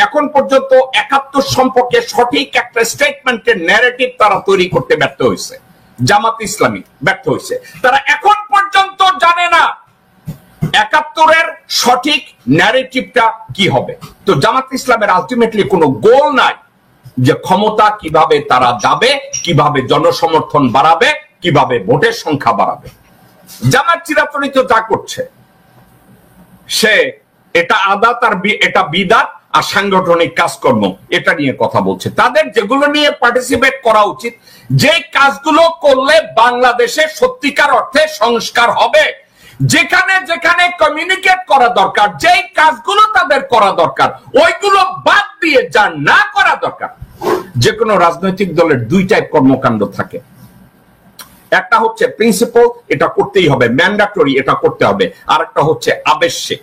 এখন পর্যন্ত ৭১ সম্পর্কে সঠিক একটা স্টেটমেন্টের ন্যারেটিভ তারা তৈরি করতে ব্যর্থ হয়েছে। জামাত ইসলামী ব্যর্থ হয়েছে। তারা এখন পর্যন্ত জানে না ৭১-এর সঠিক ন্যারেটিভটা কি হবে। তো জামাত ইসলামের আলটিমেটলি কোনো গোল নাই যে ক্ষমতা কিভাবে তারা যাবে, কিভাবে জনসমর্থন বাড়াবে, কিভাবে ভোটের সংখ্যা বাড়াবে। জামাত চিরাচরিত যা করছে, সে এটা আদাত আর এটা বিদাত আর সাংগঠনিক কাজকর্ম, এটা নিয়ে কথা বলছে। তাদের যেগুলো নিয়ে পার্টিসিপেট করা উচিত, যে কাজগুলো করলে বাংলাদেশে সত্যিকার অর্থে সংস্কার হবে, যেখানে যেখানে কমিউনিকেট করা দরকার, যেই কাজগুলো তাদের করা দরকার, ওইগুলো বাদ দিয়ে যা না করা দরকার। যে কোনো রাজনৈতিক দলের দুই টাইপ কর্মকাণ্ড থাকে। একটা হচ্ছে প্রিন্সিপাল, এটা করতেই হবে, ম্যান্ডাটরি, এটা করতে হবে। আর একটা হচ্ছে আবশ্যিক,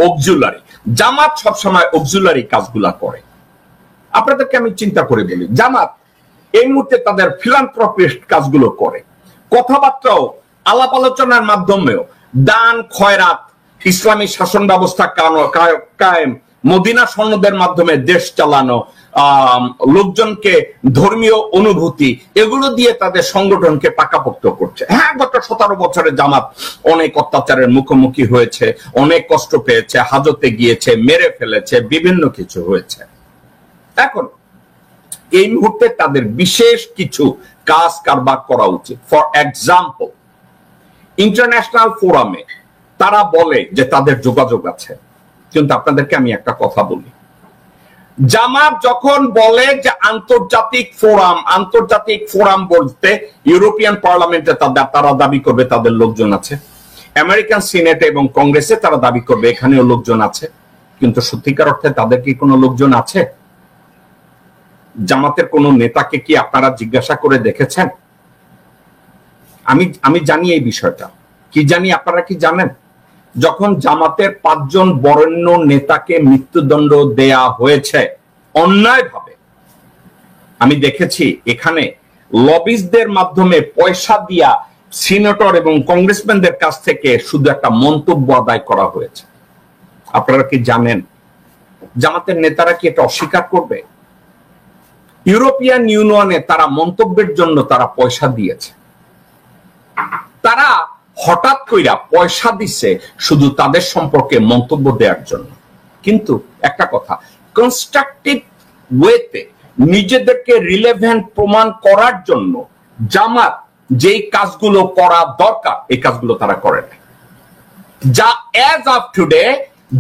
অক্সিলারি। জামাত সবসময় অক্সিলারি কাজগুলা করে। আপনাদেরকে আমি চিন্তা করে বলি, জামাত এই মুহূর্তে তাদের ফিলান্থ্রপিস্ট কাজগুলো করে, কথাবার্তাও আলাপ আলোচনার মাধ্যমেও দান খয়রাত, ইসলামী শাসন ব্যবস্থা কায়েম, মদিনা সনদের মাধ্যমে দেশ চালানো, লোকজনকে ধর্মীয় অনুভূতি, এগুলো দিয়ে তাদের সংগঠনকে পাকাপোক্ত করছে। হ্যাঁ, গত 17 বছরে জামাত অনেক অত্যাচারের মুখোমুখি হয়েছে, অনেক কষ্ট পেয়েছে, হাজতে গিয়েছে, মেরে ফেলেছে, বিভিন্ন কিছু হয়েছে। এখন এই মুহূর্তে তাদের বিশেষ কিছু কাজ কারবার করা উচিত। ফর এক্সাম্পল, ইন্টারন্যাশনাল ফোরামে তারা বলে যে তাদের যোগাযোগ আছে, কিন্তু আপনাদেরকে আমি একটা কথা বলি, জামাত যখন বলে যে আন্তর্জাতিক ফোরাম বলতে ইউরোপিয়ান পার্লামেন্টে তারা দাবি করবে তাদের লোকজন আছে, আমেরিকান সিনেটে এবং কংগ্রেসে তারা দাবি করবে এখানেও লোকজন আছে, কিন্তু সত্যিকার অর্থে তাদের কি কোনো লোকজন আছে? জামাতের কোন নেতাকে কি আপনারা জিজ্ঞাসা করে দেখেছেন? আমি জানি এই বিষয়টা, কি জানি, আপনারা কি জানেন? যখন জামাতের 5 জন বরেণ্য নেতাকে মৃত্যুদণ্ড দেয়া হয়েছে অন্যায়ভাবে, আমি দেখেছি এখানে লবিস্টদের মাধ্যমে পয়সা দিয়া সিনেটর এবং কংগ্রেসম্যানদের কাছ থেকে শুধু একটা মন্তব্য আদায় করা হয়েছে। আপনারা কি জানেন জামাতের নেতারা কি এটা অস্বীকার করবে? ইউরোপিয়ান ইউনিয়নে তারা মন্তব্যের জন্য তারা পয়সা দিয়েছে। তারা হঠাৎ কইরা পয়সা দিচ্ছে শুধু তাদের সম্পর্কে মন্তব্য দেওয়ার জন্য। কিন্তু একটা কথা, কনস্ট্রাকটিভ ওয়েতে নিজেদেরকে রিলেভেন্ট প্রমাণ করার জন্য জামাত যেই কাজগুলো করা দরকার, এই কাজগুলো তারা করে না। যা as of today,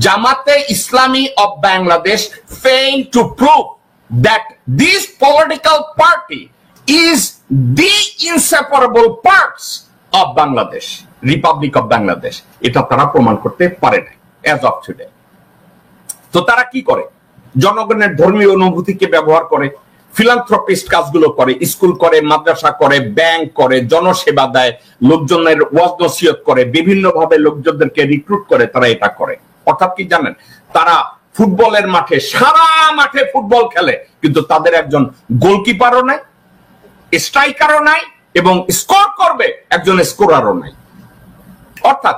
Jamaat-e Islami of Bangladesh failed to prove that this political party is the inseparable parts of Bangladesh, Republic of Bangladesh. এটা তারা প্রমাণ করতে পারে না as of today. তো তারা কি করে? জনগণের ধর্মীয় অনুভূতিকে ব্যবহার করে, ফিলান্থ্রপিস্ট কাজগুলো করে, স্কুল করে, মাদ্রাসা করে, ব্যাংক করে, জনসেবা দেয়, লোকজনের ওয়াজ নসিহত করে, বিভিন্ন ভাবে লোকজনদেরকে রিক্রুট করে, তারা এটা করে। অর্থাৎ কি জানেন, তারা ফুটবলের মাঠে, সারা মাঠে ফুটবল খেলে, কিন্তু তাদের একজন গোলকিপারও নাই, স্ট্রাইকারও নাই, এবং স্কোর করবে একজন স্কোরারও নাই। অর্থাৎ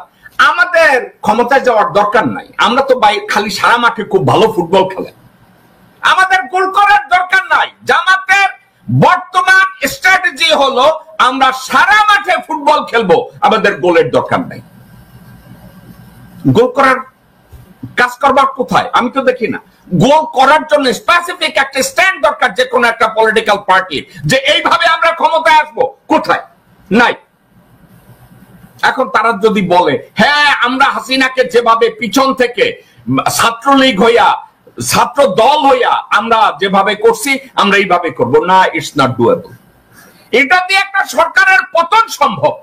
আমাদের ক্ষমতায় যাওয়ার দরকার নাই, আমরা তো খালি সারা মাঠে খুব ভালো ফুটবল খেলে, আমাদের গোল করার দরকার নাই। জামাতের বর্তমান স্ট্র্যাটেজি হলো আমরা সারা মাঠে ফুটবল খেলবো, আমাদের গোলের দরকার নাই। গোল করার কাজ করবার কোথায়? আমি তো দেখি না। গোল করার জন্য স্পেসিফিক একটা স্ট্যান্ড দরকার যে কোনো একটা পলিটিক্যাল পার্টি, যে এইভাবে আমরা ক্ষমতায় আসবো, কোথায়? নাই। এখন তারা যদি বলে হ্যাঁ আমরা হাসিনাকে যেভাবে পিছন থেকে ছাত্রলীগ হইয়া, ছাত্র দল হইয়া আমরা যেভাবে করছি আমরা এইভাবে করব, না, ইটস নট ডুয়েবল। এটা দিয়ে একটা সরকারের পতন সম্ভব,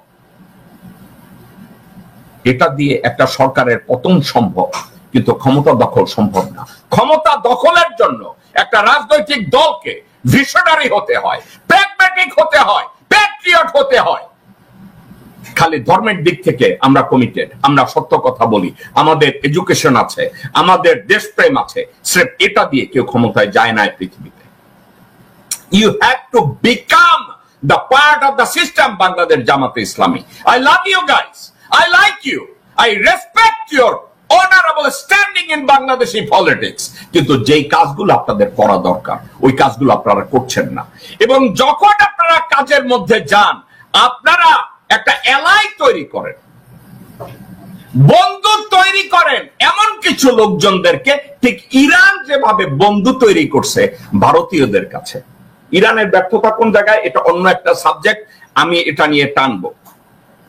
এটা দিয়ে একটা সরকারের পতন সম্ভব, কিন্তু ক্ষমতা দখল সম্ভব না। ক্ষমতা দখলের জন্য একটা রাজনৈতিক দলকে ভিশনারি হতে হয়, প্র্যাগম্যাটিক হতে হয়, প্যাট্রিয়ট হতে হয়। খালি ধর্মের দিক থেকে আমরা কমিটেড, আমরা সত্য কথা বলি, আমাদের এডুকেশন আছে, আমাদের দেশপ্রেম আছে, স্রেফ এটা দিয়ে কেউ ক্ষমতায় যায় না পৃথিবীতে। You have to become the part of the system. Bangladesh Jamaat-e Islami, I love you guys, I like you. I respect your honorable standing in Bangladeshi politics, কিন্তু যেই কাজগুলো আপনাদের করা দরকার ওই কাজগুলো আপনারা করছেন না। এবং যখন আপনারা কাজের মধ্যে যান, আপনারা একটা এলাই তৈরি করেন, বন্ধু তৈরি করেন এমন কিছু লোকজনদেরকে, ঠিক ইরান যেভাবে বন্ধু তৈরি করছে ভারতীয়দের কাছে। ইরানের ব্যর্থতা কোন জায়গায়, এটা অন্য একটা সাবজেক্ট, আমি এটা নিয়ে টানবো,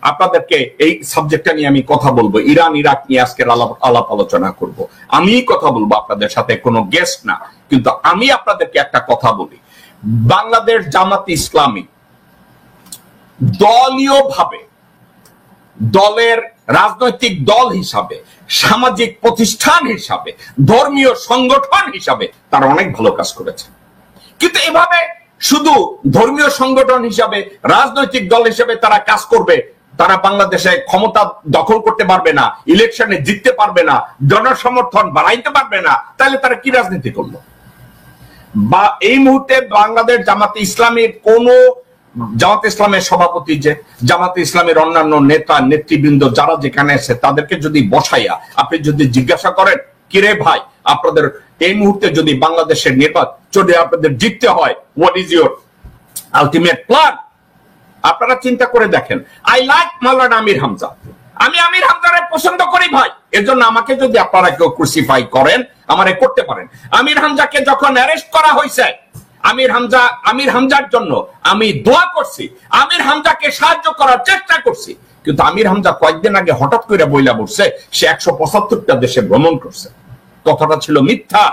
আপনাদেরকে এই সাবজেক্টটা নিয়ে আমি কথা বলবো। ইরান ইরাক নিয়ে আজকের আলাপ আলোচনা করব, আমি কথা বলবো আপনাদের সাথে, কোনো গেস্ট না। কিন্তু আমি আপনাদেরকে একটা কথা বলি, বাংলাদেশ জামাত ইসলামী দলীয় ভাবে, দলের রাজনৈতিক দল হিসাবে, সামাজিক প্রতিষ্ঠান হিসাবে, ধর্মীয় সংগঠন হিসাবে তারা অনেক ভালো কাজ করেছে। কিন্তু এভাবে শুধু ধর্মীয় সংগঠন হিসাবে, রাজনৈতিক দল হিসাবে তারা কাজ করবে, তারা বাংলাদেশে ক্ষমতা দখল করতে পারবে না, ইলেকশনে জিততে পারবে না, জনসমর্থন বাড়াইতে পারবে না, তাহলে তারা কি রাজনীতি করলো? বা এই মুহূর্তে বাংলাদেশ জামাতে ইসলামের কোন, জামাতে ইসলামের সভাপতি, যে জামাতে ইসলামের অন্যান্য নেতা নেতৃবৃন্দ যারা যেখানে আছে তাদেরকে যদি বসাইয়া আপনি যদি জিজ্ঞাসা করেন, কিরে ভাই আপনাদের এই মুহূর্তে যদি বাংলাদেশের নির্বাচনে আপনাদের জিততে হয়, what is your ultimate plan? আপনারা চিন্তা করে দেখেন। আই লাইক মাওলানা আমির হামজা, আমি আমির হামজারে পছন্দ করি ভাই, এর জন্য আমাকে যদি আপনারা কেউ ক্রুসিফাই করেন, আমারে করতে পারেন। আমির হামজাকে যখন অ্যারেস্ট করা হয়েছে, আমির হামজার জন্য আমি দোয়া করছি, আমির হামজাকে সাহায্য করার চেষ্টা করছি, কিন্তু আমির হামজা কয়েকদিন আগে হঠাৎ করে বইলা বলছে সে 175টা দেশে ভ্রমণ করছে। কথাটা ছিল মিথ্যা।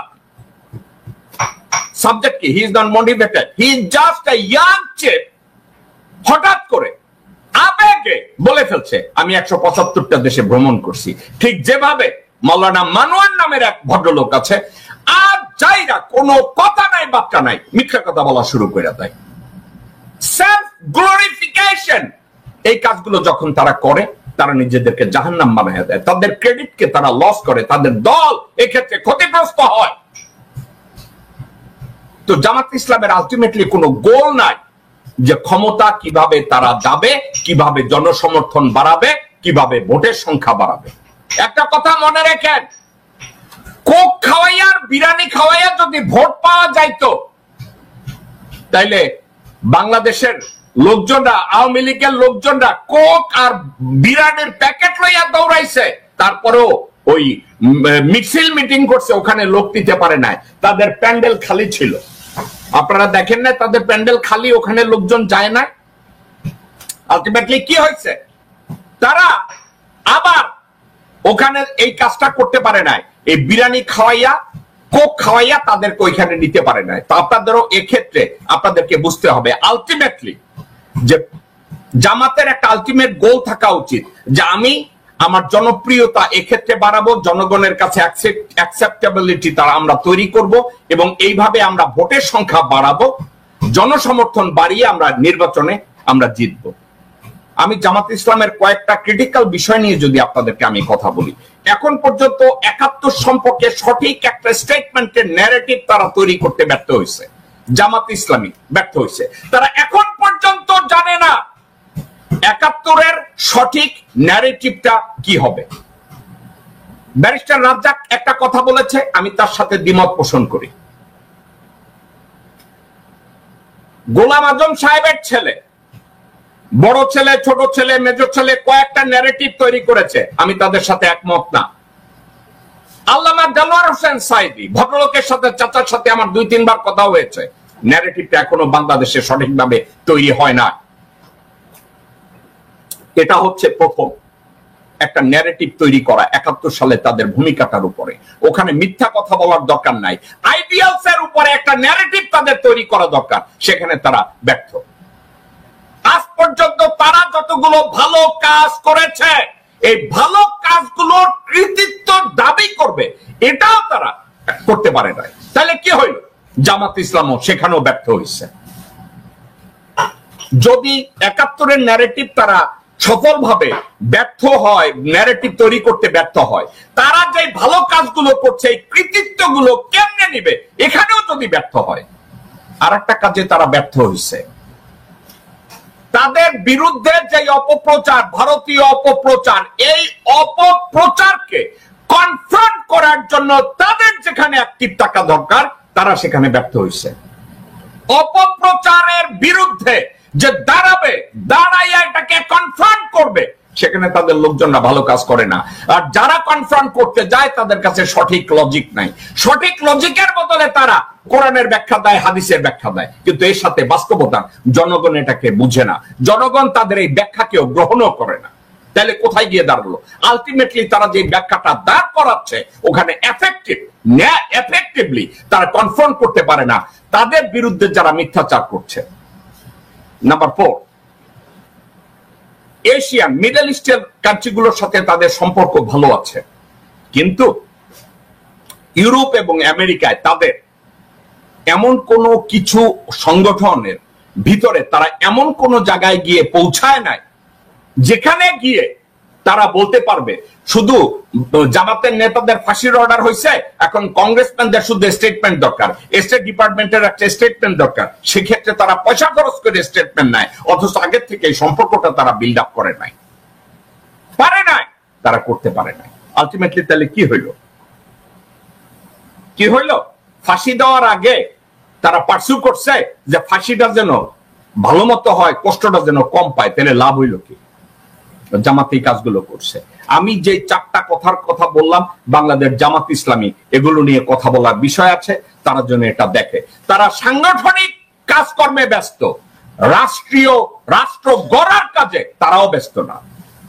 সাবজেক্ট কি? He is not motivated, he is just a young chap, হঠাৎ করে আবেগে বলে ফেলছে আমি 175টা দেশে ভ্রমণ করছি। ঠিক যেভাবে মাওলানা মানুয়ার নামের এক ভদ্রলোক আছে, আর যাইরা কোনো কথা নাই বার্তা নাই, মিথ্যা কথা বলা শুরু করে দেয়। সেলফ গ্লোরিফিকেশন, এই কাজগুলো যখন তারা করে, তারা নিজেদেরকে জাহান্নাম বানায় দেয়, তাদের ক্রেডিটকে তারা লস করে, তাদের দল এক্ষেত্রে ক্ষতিগ্রস্ত হয়। তো জামাত ইসলামের আলটিমেটলি কোনো গোল নাই যে ক্ষমতা কিভাবে তারা যাবে, কিভাবে জনসমর্থন বাড়াবে, কিভাবে ভোটের সংখ্যা বাড়াবে। একটা কথা মনে রাখেন, কোক খাওয়াইয়া আর বিরিয়ানি খাওয়াইয়া যদি ভোট পাওয়া যাইতো, তাইলে বাংলাদেশের লোকজনরা, আওয়ামী লীগের লোকজনরা কোক আর বিরিয়ানির প্যাকেট লইয়া দৌড়াইছে, তারপরেও ওই মিছিল মিটিং করছে, ওখানে লোক দিতে পারে নাই, তাদের প্যান্ডেল খালি ছিল। আপনারা দেখেন না তাদের প্যান্ডেল খালি, ওখানে লোকজন যায় না। আলটিমেটলি কি হয়েছে, তারা আবার ওখানে এই কাজটা করতে পারে নাই, এই বিরিয়ানি খাওয়াইয়া কোক খাওয়াইয়া তাদেরকে ওইখানে নিতে পারে নাই। তো আপনাদেরও এক্ষেত্রে আপনাদেরকে বুঝতে হবে আলটিমেটলি যে জামাতের একটা আলটিমেট গোল থাকা উচিত যে আমি আমার জনপ্রিয়তা এক্ষেত্রে বাড়াবো, জনগণের কাছে অ্যাকসেপ্টেবিলিটি তারা আমরা তৈরি করব, এবং এইভাবে আমরা ভোটের সংখ্যা বাড়াবো, জনসমর্থন বাড়িয়ে আমরা নির্বাচনে আমরা জিতবো। আমি জামাত ইসলামের কয়েকটা ক্রিটিক্যাল বিষয় নিয়ে যদি আপনাদেরকে আমি কথা বলি, এখন পর্যন্ত 71 সম্পর্কে সঠিক একটা স্টেটমেন্টের ন্যারেটিভ তারা তৈরি করতে ব্যর্থ হয়েছে। জামাত ইসলামী ব্যর্থ হয়েছে, তারা এখন পর্যন্ত জানে না 71-এর সঠিক ন্যারেটিভটা কি হবে। ব্যারিস্টার রাজ্জাক একটা কথা বলেছে, আমি তার সাথে দ্বিমত পোষণ করি। গোলাম আজম সাহেবের ছেলে, বড় ছেলে, ছোট ছেলে, মেজর ছেলে কয়েকটা ন্যারেটিভ তৈরি করেছে, আমি তাদের সাথে একমত না। আল্লামা দেলোয়ার হোসেন সাইদি ভদ্রলোকের সাথে, চাচার সাথে আমার 2-3 বার কথা হয়েছে, ন্যারেটিভটা এখনো বাংলাদেশে সঠিকভাবে তৈরি হয় না। এটা হচ্ছে প্রথম একটা ন্যারেটিভ তৈরি করা 71 সালে তাদের ভূমিকাটার উপরে। ওখানে মিথ্যা কথা বলার দরকার নাই, আইডিয়ালস এর উপরে একটা ন্যারেটিভ তাদের তৈরি করা দরকার, সেখানে তারা ব্যর্থ। আজ পর্যন্ত তারা যতগুলো ভালো কাজ করেছে, এই ভালো কাজগুলোর কৃতিত্ব দাবি করবে, এটাও তারা করতে পারে না। তাহলে কি হইল? জামাত ইসলামও সেখানেও ব্যর্থ হয়েছে। যদি 71-এর ন্যারেটিভ তারা সফলভাবে ব্যর্থ হয়, ন্যারেটিভ তৈরি করতে ব্যর্থ হয়, তারা যে ভালো কাজগুলো করছে এই কৃতিত্বগুলো কেমনে নিবে, এখানেও যদি ব্যর্থ হয়। আর একটা কাজে তারা ব্যর্থ হয়েছে, তাদের বিরুদ্ধে যে অপপ্রচার, ভারতীয় অপপ্রচার, এই অপপ্রচারকে কনফ্রন্ট করার জন্য তাদের যেখানে অ্যাক্টিভ টাকা দরকার তারা সেখানে ব্যর্থ হয়েছে। অপপ্রচারের বিরুদ্ধে যে দাঁড়াবে, দাঁড়াইয়া এটাকে কনফ্রন্ট করবে, সেখানে তাদের লোকজনরা ভালো কাজ করে না। আর যারা কনফ্রন্ট করতে যায় তাদের কাছে সঠিক লজিক নাই। সঠিক লজিকের বদলে তারা কোরআনের ব্যাখ্যা দেয়, হাদিসের ব্যাখ্যা দেয়, কিন্তু এর সাথে বাস্তবতা জনগণ এটাকে বুঝে না। জনগণ তাদের এই ব্যাখ্যাকেও গ্রহণও করে না। তাহলে কোথায় গিয়ে দাঁড়ালো? আলটিমেটলি তারা যে ব্যাখ্যাটা দাঁড় করাচ্ছে ওখানে এফেক্টিভলি তারা কনফ্রন্ট করতে পারে না তাদের বিরুদ্ধে যারা মিথ্যাচার করছে। নাম্বার 4, এশিয়ান মিডল ইস্টের কান্ট্রিগুলোর সাথে তাদের সম্পর্ক ভালো আছে, কিন্তু ইউরোপ এবং আমেরিকায় তাদের এমন কোন কিছু সংগঠনের ভিতরে তারা এমন কোন জায়গায় গিয়ে পৌঁছায় নাই যেখানে গিয়ে তারা বলতে পারবে শুধু জামাতের নেতাদের ফাঁসির অর্ডার হয়েছে, এখন কংগ্রেসম্যানদের শুধু স্টেটমেন্ট দরকার, স্টেট ডিপার্টমেন্টের একটা স্টেটমেন্ট দরকার। সেক্ষেত্রে তারা পয়সা খরচ করে স্টেটমেন্ট নেয়, অথচ আগের থেকে এই সম্পর্কটা তারা বিল্ড আপ করে নাই, পারে নাই, তারা করতে পারে নাই। আলটিমেটলি তাহলে কি হইল? কি হইল? ফাঁসি দেওয়ার আগে তারা পার্সু করছে যে ফাঁসিটা যেন ভালো মতো হয়, কষ্টটা যেন কম পায়। তাহলে লাভ হইল কি? জামাত এই কাজগুলো করছে। আমি যে 4টা কথার কথা বললাম, বাংলাদেশ জামাত ইসলামী এগুলো নিয়ে কথা বলার বিষয় আছে, তারা জন্য এটা দেখে। তারা সাংগঠনিক কাজকর্মে ব্যস্ত, রাষ্ট্র গড়ার কাজে তারাও ব্যস্ত না।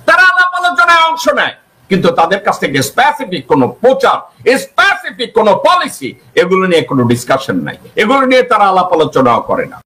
তারা আলাপ আলোচনায় অংশ নেয়, কিন্তু তাদের কাছ থেকে স্পেসিফিক কোন প্রচার, স্পেসিফিক কোন পলিসি, এগুলো নিয়ে কোনো ডিসকাশন নাই, এগুলো নিয়ে তারা আলাপ আলোচনাও করে না।